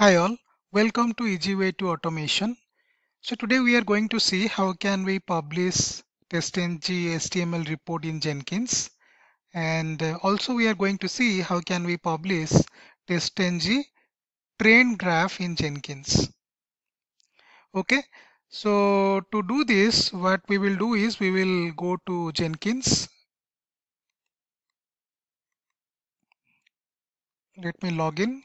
Hi all, welcome to Easy Way to Automation. So today we are going to see how can we publish TestNG HTML report in Jenkins, and also we are going to see how can we publish TestNG train graph in Jenkins. Okay, so to do this, what we will do is we will go to Jenkins. Let me log in.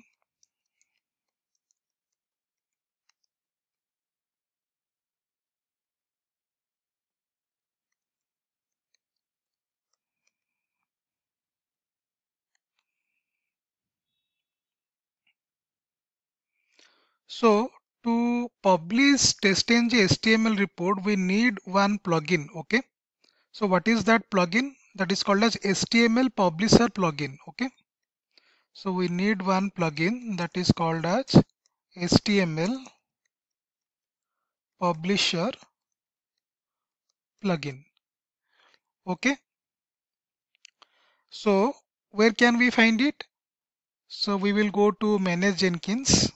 So to publish TestNG HTML report, we need one plugin. Okay. So what is that plugin? That is called as HTML Publisher plugin. Okay. So we need one plugin that is called as HTML Publisher plugin. Okay. So where can we find it? So we will go to Manage Jenkins.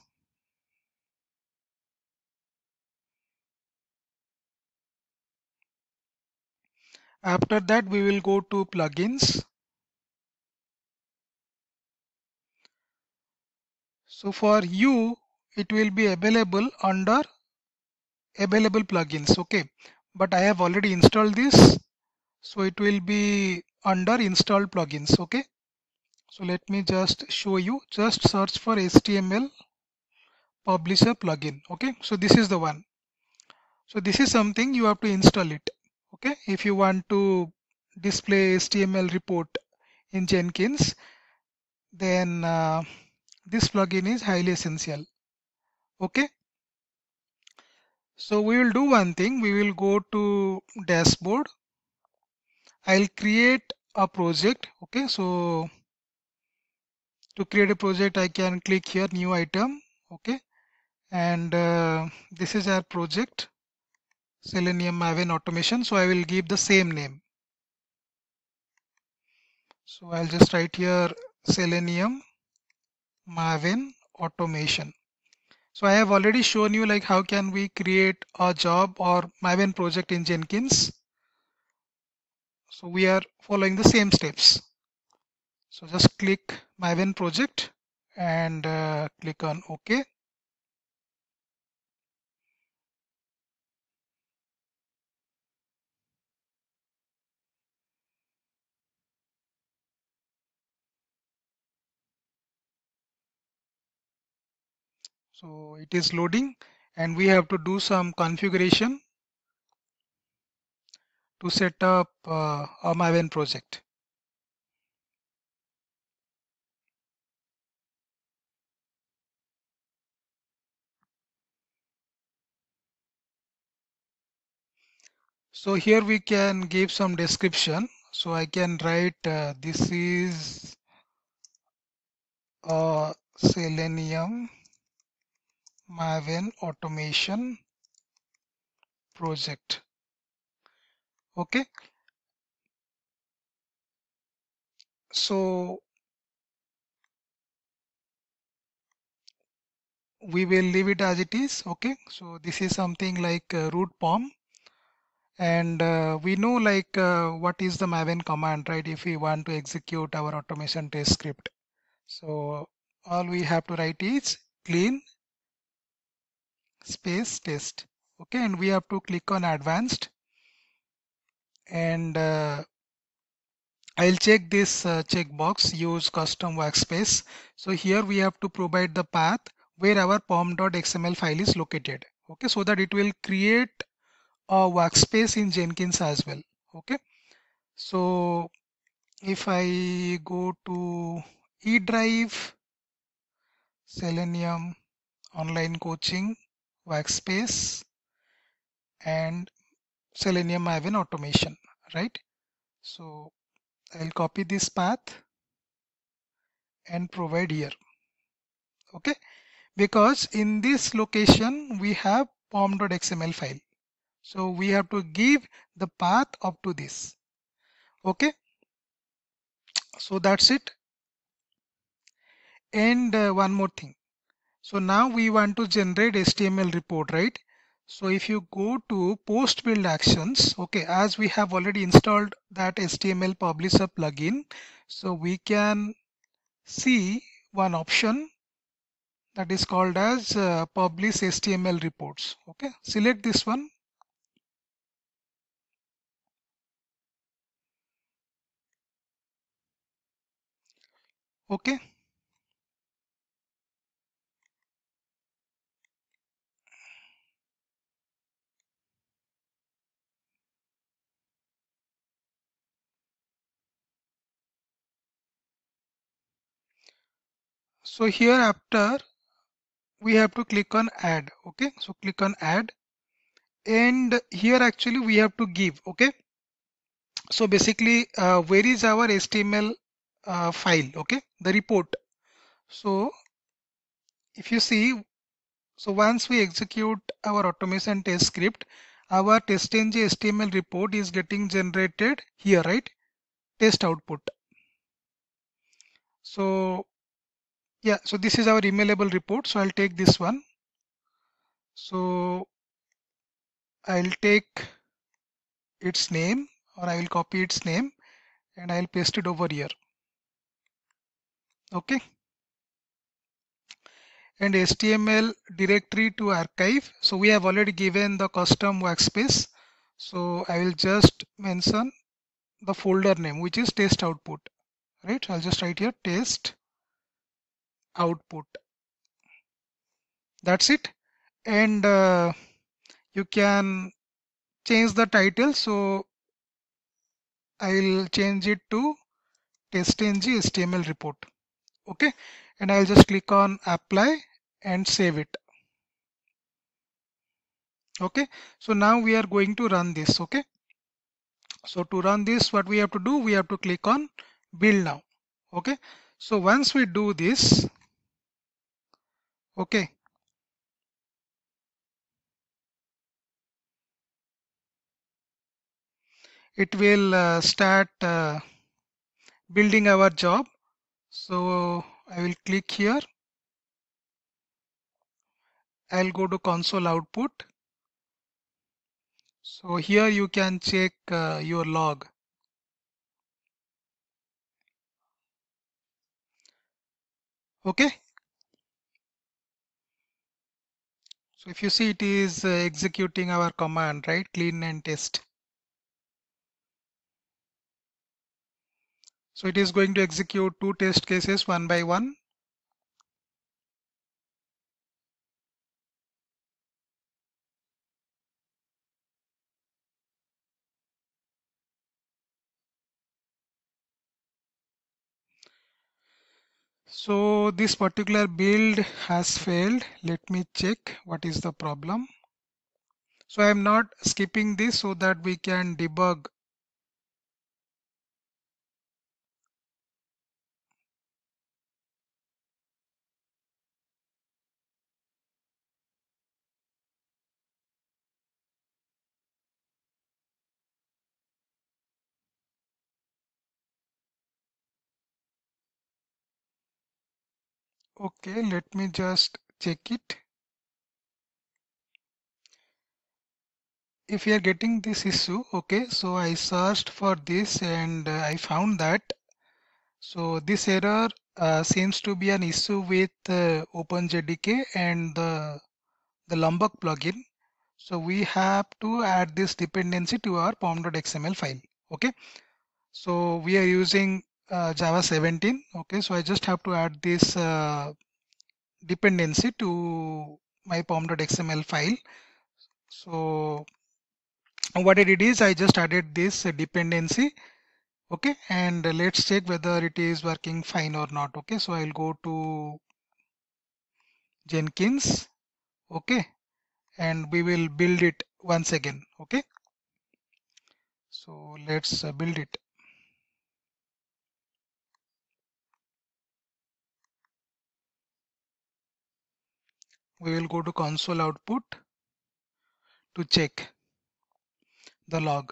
After that, we will go to Plugins. So for you, it will be available under Available Plugins. Okay. But I have already installed this. So it will be under Installed Plugins. Okay. So let me just show you. Just search for HTML Publisher plugin. Okay. So this is the one. So this is something you have to install it. Okay. If you want to display HTML report in Jenkins, then this plugin is highly essential. Okay. So we will do one thing. We will go to dashboard. I'll create a project. Okay. So to create a project, I can click here, new item. Okay. And this is our project, Selenium Maven automation. So I will give the same name. So I'll just write here Selenium Maven automation. So I have already shown you like how can we create a job or Maven project in Jenkins. So we are following the same steps. So just click Maven project and click on OK. So it is loading and we have to do some configuration to set up a Maven project. So here we can give some description. So I can write this is a Selenium Maven automation project. Okay. So we will leave it as it is. Okay. So this is something like root pom. And we know like what is the Maven command, right? If we want to execute our automation test script. So all we have to write is clean space test. Okay, and we have to click on advanced, and I'll check this checkbox, use custom workspace. So here we have to provide the path where our pom.xml file is located. Okay, so that it will create a workspace in Jenkins as well. Okay, so if I go to eDrive, Selenium online coaching workspace, and Selenium Maven automation, right? So I'll copy this path and provide here. Okay, because in this location we have pom.xml file. So we have to give the path up to this. Okay, so that's it. And one more thing. So now we want to generate HTML report, right? So if you go to post build actions, okay, as we have already installed that HTML publisher plugin, so we can see one option that is called as publish HTML reports. Okay, select this one. Okay, so here after we have to click on add. Okay, so click on add, and here actually we have to give. Okay, so basically where is our HTML file? Okay, the report. So if you see, so once we execute our automation test script, our TestNG HTML report is getting generated here, right? Test output. So yeah, so this is our emailable report. So I'll take this one. So I'll take its name, or I will copy its name, and I'll paste it over here. Okay, and HTML directory to archive. So we have already given the custom workspace. So I will just mention the folder name, which is test output, right? I'll just write here test output. That's it. And you can change the title. So I'll change it to TestNG HTML report. Okay, and I'll just click on apply and save it. Okay, so now we are going to run this. Okay, so to run this, what we have to do, we have to click on build now. Okay, so once we do this, okay, it will start building our job. So I will click here. I'll go to console output. So here you can check your log. Okay, so if you see, it is executing our command, right? Clean and test. So it is going to execute two test cases one by one. So this particular build has failed. Let me check what is the problem. So I am not skipping this so that we can debug. Okay, let me just check it. If you are getting this issue, okay, so I searched for this and I found that. So this error seems to be an issue with OpenJDK and the Lombok plugin. So we have to add this dependency to our pom.xml file. Okay, so we are using Java 17. Okay, so I just have to add this dependency to my pom.xml file. So what I did is I just added this dependency. Okay, and let's check whether it is working fine or not. Okay, so I'll go to Jenkins. Okay, and we will build it once again. Okay, so let's build it. We will go to console output to check the log.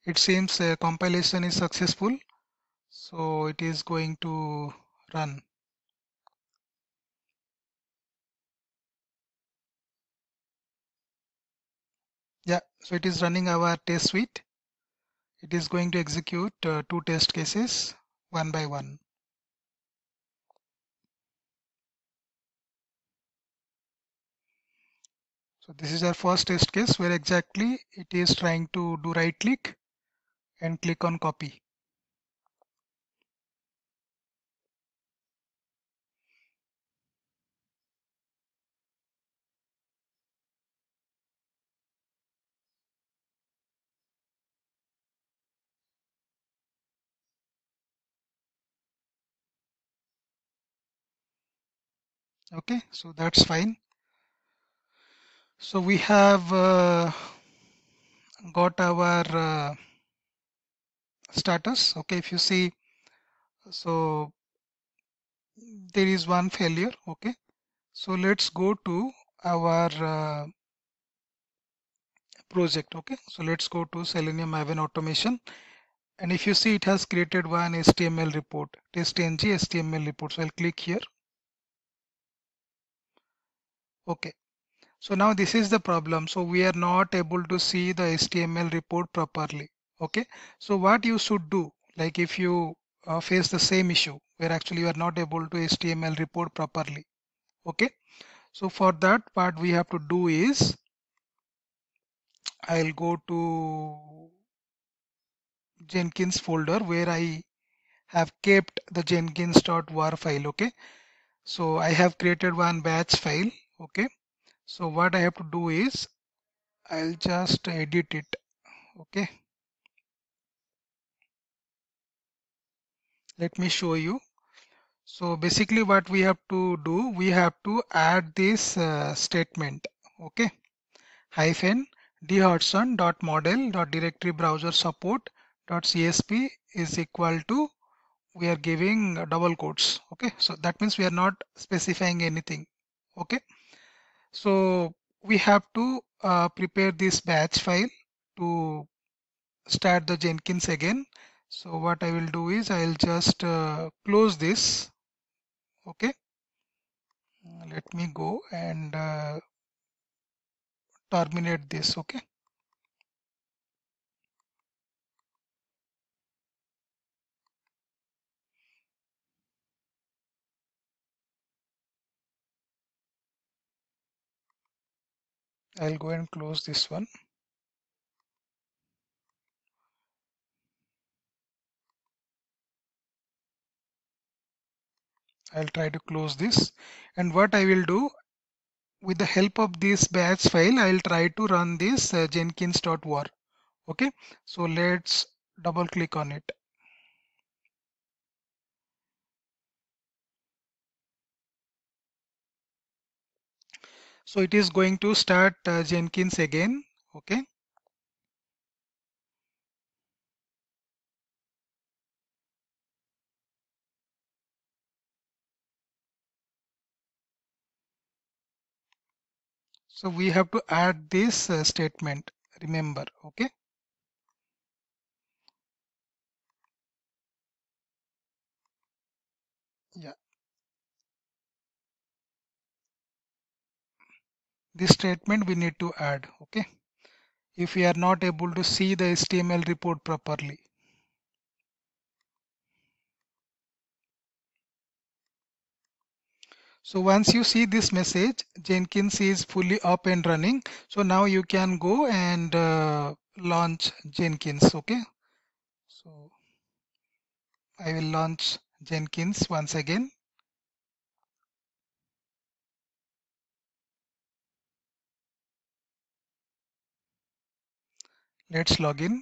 It seems compilation is successful, so it is going to run. Yeah, so it is running our test suite. It is going to execute two test cases one by one. So this is our first test case where exactly it is trying to do right click and click on copy. Okay, so that's fine. So we have got our status. Okay, if you see, so there is one failure. Okay, so let's go to our project. Okay, so let's go to Selenium Maven automation. And if you see, it has created one HTML report, TestNG HTML report. So I'll click here. Okay. So now this is the problem. So we are not able to see the HTML report properly. Okay. So what you should do, like if you face the same issue where actually you are not able to HTML report properly. Okay. So for that, what we have to do is I'll go to Jenkins folder where I have kept the jenkins.war file. Okay. So I have created one batch file. Okay. So what I have to do is I'll just edit it. Okay. Let me show you. So basically what we have to do, we have to add this statement. Okay. Hyphen dhodson.model.directory browser support.csp is equal to, we are giving double quotes. Okay. So that means we are not specifying anything. Okay. So we have to prepare this batch file to start the Jenkins again. So what I will do is I'll just close this. Okay. Let me go and terminate this. Okay. I'll go and close this one. I'll try to close this. And what I will do, with the help of this batch file, I'll try to run this jenkins.war. Okay. So let's double click on it. So it is going to start Jenkins again. Okay. So we have to add this statement. Remember. Okay. Yeah. This statement we need to add. Okay. If we are not able to see the HTML report properly. So once you see this message, Jenkins is fully up and running. So now you can go and launch Jenkins. Okay. So I will launch Jenkins once again. Let's log in.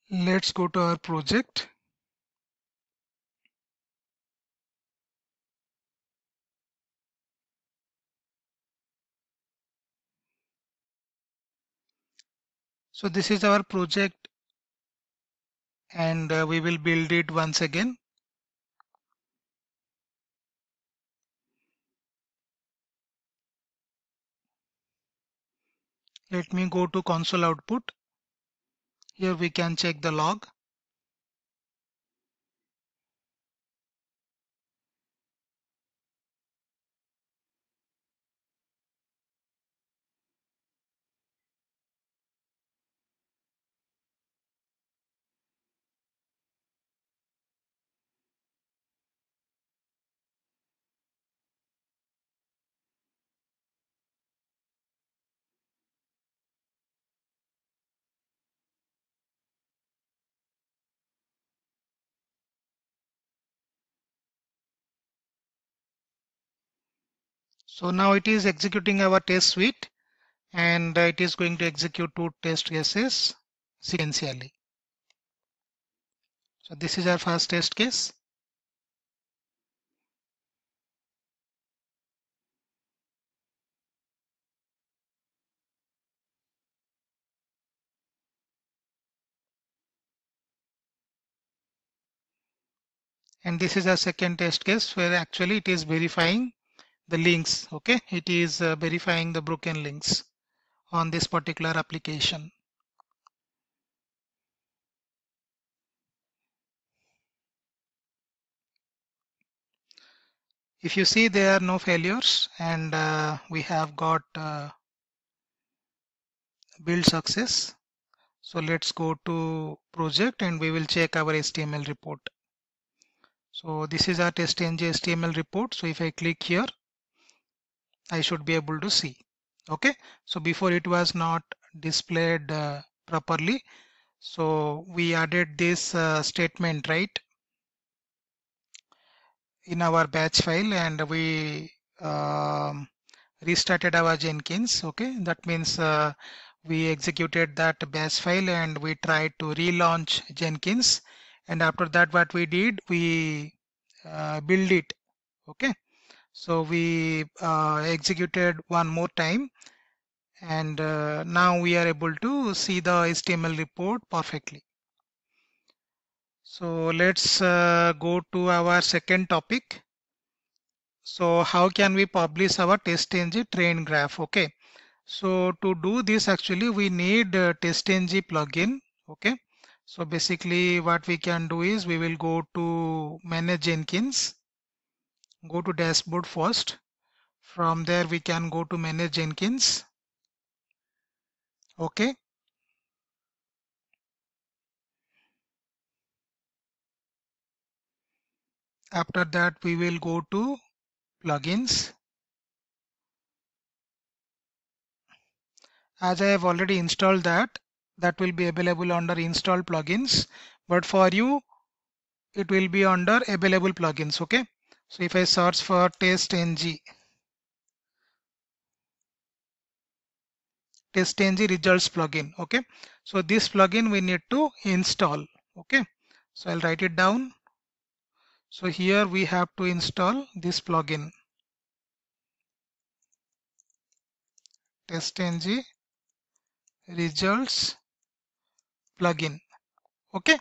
Let's go to our project. So this is our project and we will build it once again. Let me go to console output. Here we can check the log. So now it is executing our test suite, and it is going to execute two test cases sequentially. So this is our first test case. And this is our second test case where actually it is verifying the links. Okay, it is verifying the broken links on this particular application. If you see, there are no failures, and we have got build success. So let's go to project and we will check our HTML report. So this is our TestNG HTML report. So if I click here, I should be able to see. Okay, so before it was not displayed properly. So we added this statement right in our batch file, and we restarted our Jenkins. Okay, that means we executed that batch file and we tried to relaunch Jenkins, and after that what we did, we build it. Okay, so we executed one more time, and now we are able to see the HTML report perfectly. So let's go to our second topic. So how can we publish our TestNG train graph? Okay, so to do this, actually we need TestNG plugin. Okay, so basically what we can do is we will go to manage Jenkins, go to dashboard first. From there we can go to manage Jenkins. Okay, after that we will go to plugins. As I have already installed that will be available under install plugins, but for you it will be under available plugins. Okay, so if I search for TestNG results plugin, okay, so this plugin we need to install. Okay, so I'll write it down. So here we have to install this plugin, TestNG results plugin. Okay,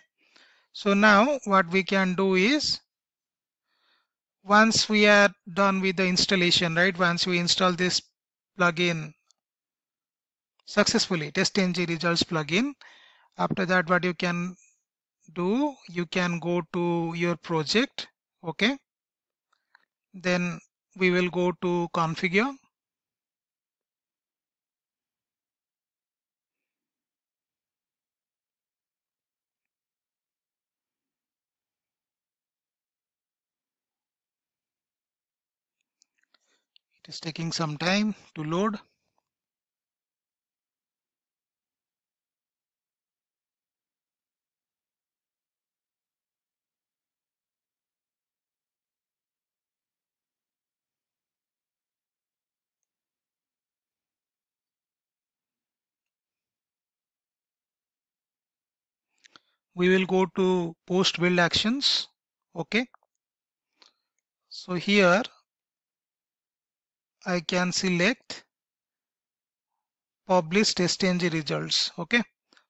so now what we can do is, once we are done with the installation, right, once we install this plugin successfully, TestNG results plugin, after that what you can do, you can go to your project. Okay, then we will go to configure. It is taking some time to load. We will go to post build actions. Okay, so here I can select publish TestNG results. Okay,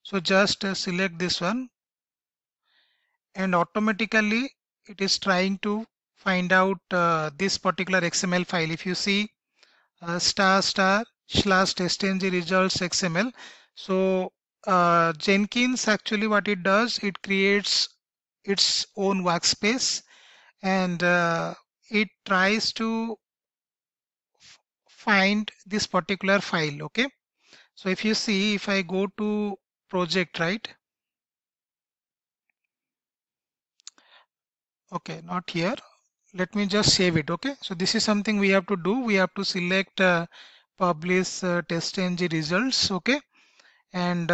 so just select this one and automatically it is trying to find out this particular XML file. If you see star star slash testng results XML. So Jenkins actually what it does, it creates its own workspace, and it tries to find this particular file. Okay, so if you see, if I go to project, right? Okay, not here. Let me just save it. Okay, so this is something we have to do. We have to select publish TestNG results. Okay, and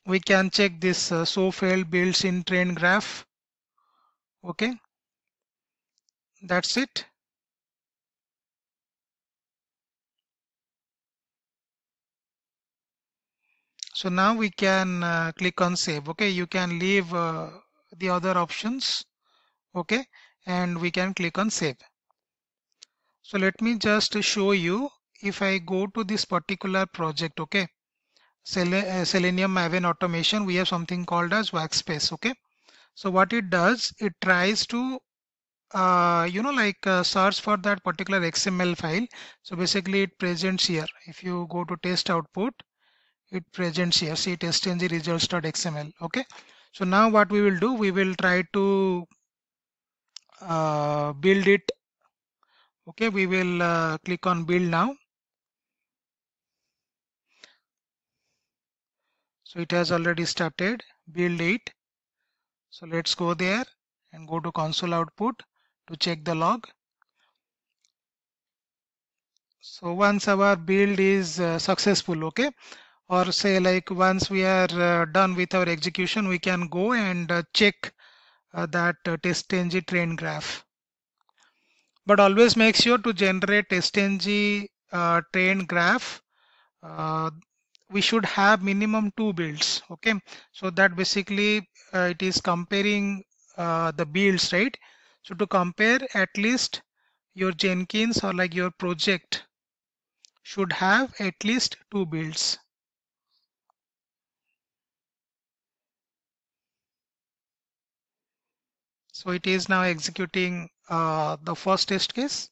we can check this show failed builds in train graph. Okay, that's it. So now we can click on save. Okay, you can leave the other options. Okay, and we can click on save. So let me just show you. If I go to this particular project, okay, Selenium Maven automation, we have something called as workspace. Okay, so what it does, it tries to search for that particular XML file. So basically it presents here. If you go to test output, it presents here, see testng results.xml. Okay, so now what we will do, we will try to build it. Okay, we will click on build now. So it has already started build it. So let's go there and go to console output to check the log. So once our build is successful, okay, or say like once we are done with our execution, we can go and check that TestNG train graph. But always make sure to generate TestNG train graph. Uh, we should have minimum 2 builds. Okay, so that basically it is comparing the builds, right? So to compare, at least your Jenkins or like your project should have at least 2 builds. So it is now executing the first test case.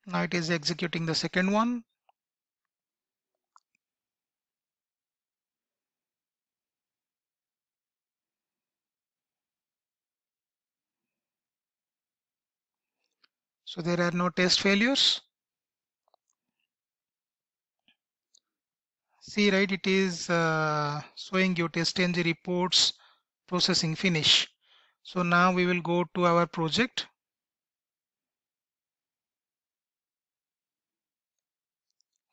Now it is executing the second one. So there are no test failures. See, right, it is showing you TestNG reports processing finish. So now we will go to our project.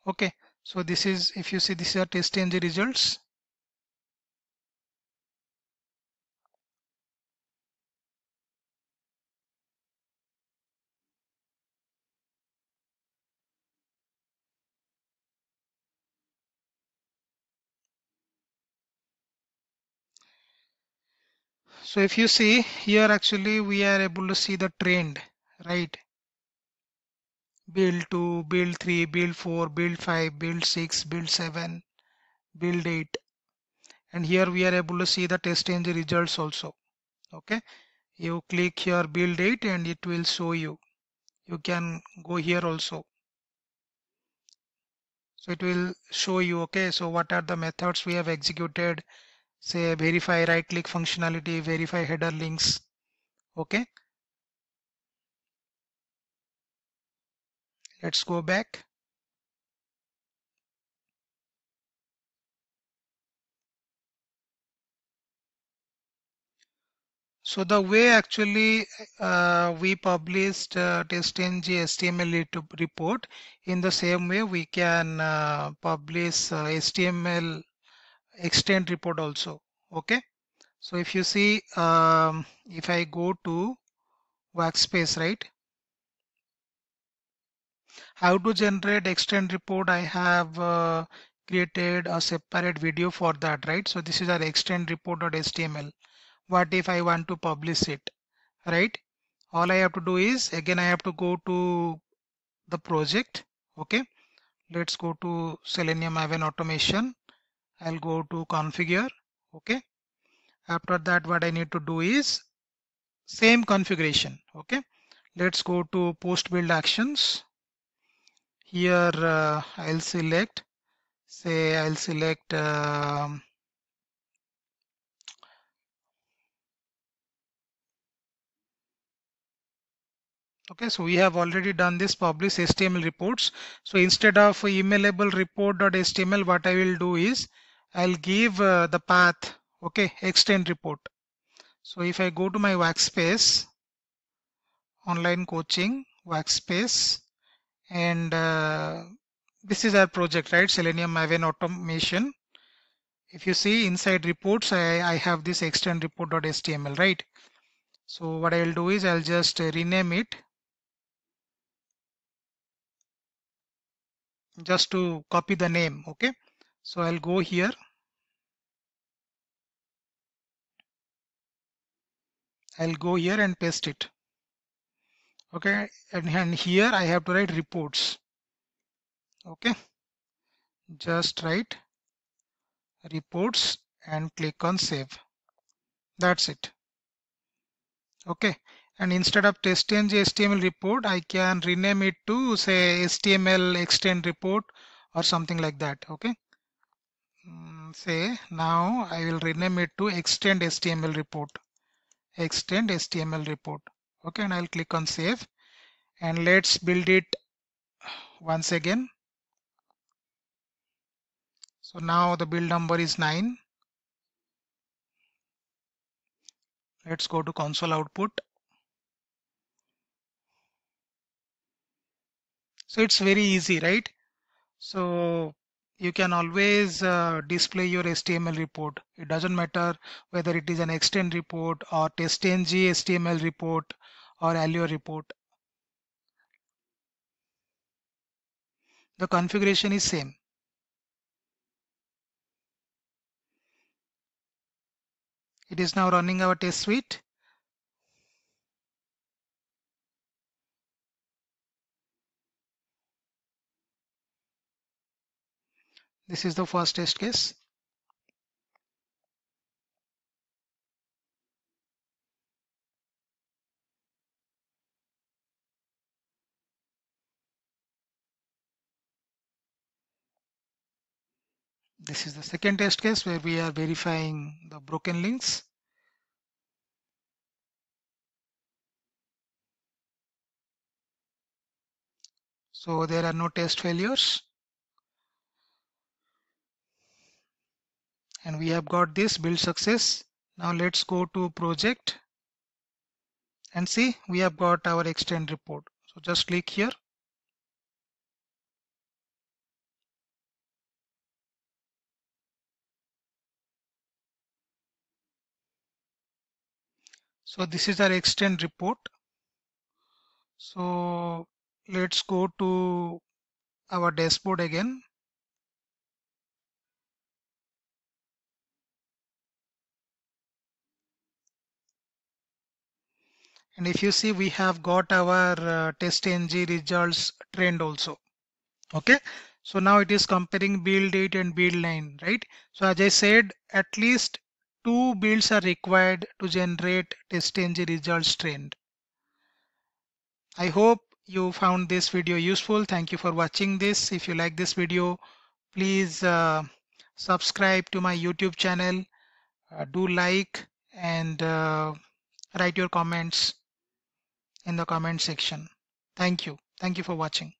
Okay, so this is, if you see, these are TestNG results. So if you see here, actually we are able to see the trend, right? Build 2, build 3, build 4, build 5, build 6, build 7, build 8. And here we are able to see the TestNG results also. Okay, you click here build 8 and it will show you. You can go here also. So it will show you, okay, so what are the methods we have executed, say verify right click functionality, verify header links. Okay, let's go back. So the way actually we published TestNG HTML report, in the same way we can publish HTML extend report also. Okay, so if you see, if I go to workspace, right, how to generate extend report, I have created a separate video for that, right? So this is our extend report.html. What if I want to publish it, right? All I have to do is, again, I have to go to the project. Okay, let's go to Selenium Maven automation. I'll go to configure. Okay, after that what I need to do is same configuration. Okay, let's go to post build actions. Here I'll select, say I'll select okay, so we have already done this publish HTML reports. So instead of emailable report.html, what I will do is I'll give the path, okay, extend report. So if I go to my workspace, online coaching workspace, and this is our project, right? Selenium Maven automation. If you see inside reports, I have this extend report.html, right? So what I'll do is I'll just rename it just to copy the name. Okay, so I'll go here, and paste it. Okay, and here I have to write reports. Okay, just write reports and click on save. That's it. Okay, and instead of TestNG HTML report, I can rename it to say HTML extend report or something like that. Okay, say now I will rename it to extend HTML report. Extend HTML report. Okay, and I'll click on save, and let's build it once again. So now the build number is 9. Let's go to console output. So it's very easy, right? So you can always display your HTML report. It doesn't matter whether it is an extend report or TestNG HTML report or Allure report. The configuration is same. It is now running our test suite. This is the first test case. This is the second test case where we are verifying the broken links. So there are no test failures. And we have got this build success. Now let's go to project and see we have got our extend report. So just click here. So this is our extend report. So let's go to our dashboard again. And if you see, we have got our TestNG results trend also. Okay. So now it is comparing build 8 and build 9, right? So as I said, at least 2 builds are required to generate TestNG results trend. I hope you found this video useful. Thank you for watching this. If you like this video, please subscribe to my YouTube channel. Do like and write your comments in the comment section. Thank you. Thank you for watching.